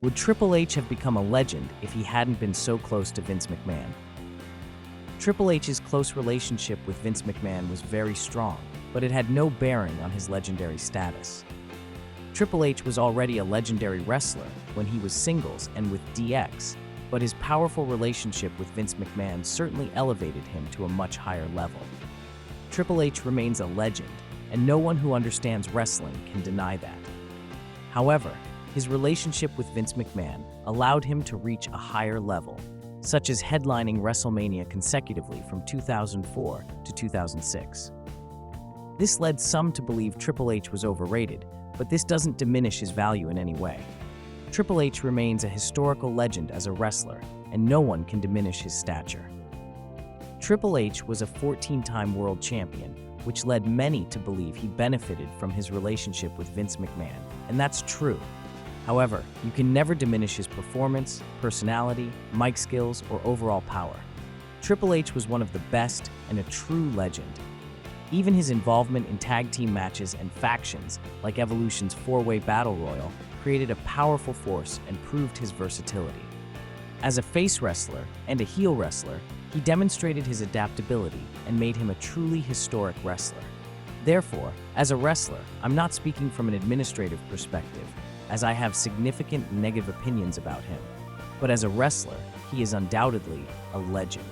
Would Triple H have become a legend if he hadn't been so close to Vince McMahon? Triple H's close relationship with Vince McMahon was very strong, but it had no bearing on his legendary status. Triple H was already a legendary wrestler when he was singles and with DX, but his powerful relationship with Vince McMahon certainly elevated him to a much higher level. Triple H remains a legend, and no one who understands wrestling can deny that. However, his relationship with Vince McMahon allowed him to reach a higher level, such as headlining WrestleMania consecutively from 2004 to 2006. This led some to believe Triple H was overrated, but this doesn't diminish his value in any way. Triple H remains a historical legend as a wrestler, and no one can diminish his stature. Triple H was a 14-time world champion, which led many to believe he benefited from his relationship with Vince McMahon, and that's true. However, you can never diminish his performance, personality, mic skills, or overall power. Triple H was one of the best and a true legend. Even his involvement in tag team matches and factions, like Evolution's four-way battle royal, created a powerful force and proved his versatility. As a face wrestler and a heel wrestler, he demonstrated his adaptability and made him a truly historic wrestler. Therefore, as a wrestler, I'm not speaking from an administrative perspective, as I have significant negative opinions about him. But as a wrestler, he is undoubtedly a legend.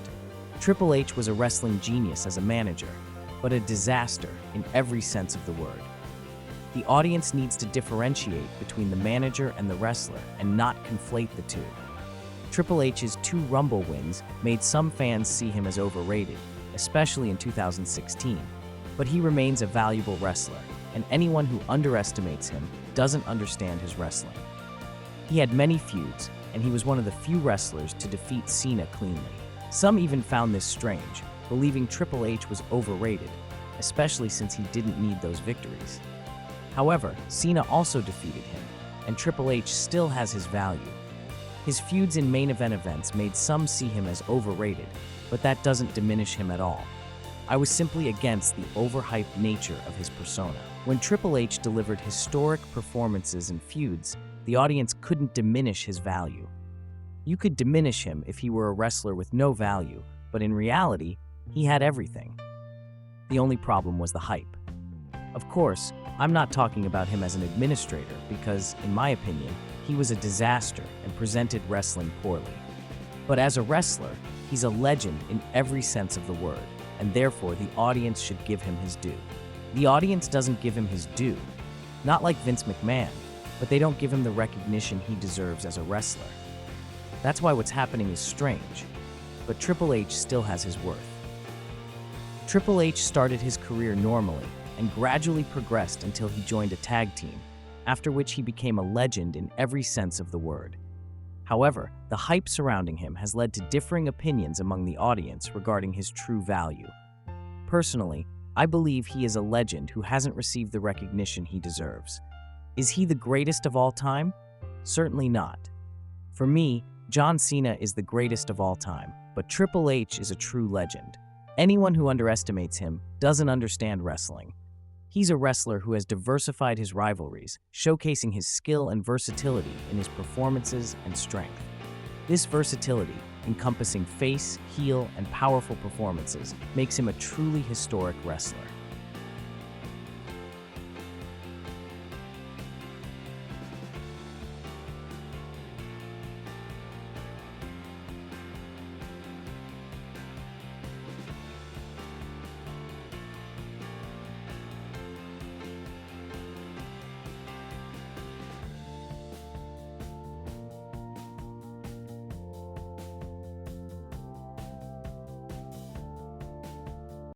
Triple H was a wrestling genius as a manager, but a disaster in every sense of the word. The audience needs to differentiate between the manager and the wrestler and not conflate the two. Triple H's 2 Rumble wins made some fans see him as overrated, especially in 2016, but he remains a valuable wrestler, and anyone who underestimates him doesn't understand his wrestling. He had many feuds, and he was one of the few wrestlers to defeat Cena cleanly. Some even found this strange, believing Triple H was overrated, especially since he didn't need those victories. However, Cena also defeated him, and Triple H still has his value. His feuds in main events made some see him as overrated, but that doesn't diminish him at all. I was simply against the overhyped nature of his persona. When Triple H delivered historic performances and feuds, the audience couldn't diminish his value. You could diminish him if he were a wrestler with no value, but in reality, he had everything. The only problem was the hype. Of course, I'm not talking about him as an administrator because, in my opinion, he was a disaster and presented wrestling poorly. But as a wrestler, he's a legend in every sense of the word, and therefore the audience should give him his due. The audience doesn't give him his due, not like Vince McMahon, but they don't give him the recognition he deserves as a wrestler. That's why what's happening is strange, but Triple H still has his worth. Triple H started his career normally and gradually progressed until he joined a tag team, after which he became a legend in every sense of the word. However, the hype surrounding him has led to differing opinions among the audience regarding his true value. Personally, I believe he is a legend who hasn't received the recognition he deserves. Is he the greatest of all time? Certainly not. For me, John Cena is the greatest of all time, but Triple H is a true legend. Anyone who underestimates him doesn't understand wrestling. He's a wrestler who has diversified his rivalries, showcasing his skill and versatility in his performances and strength. This versatility, encompassing face, heel, and powerful performances, makes him a truly historic wrestler.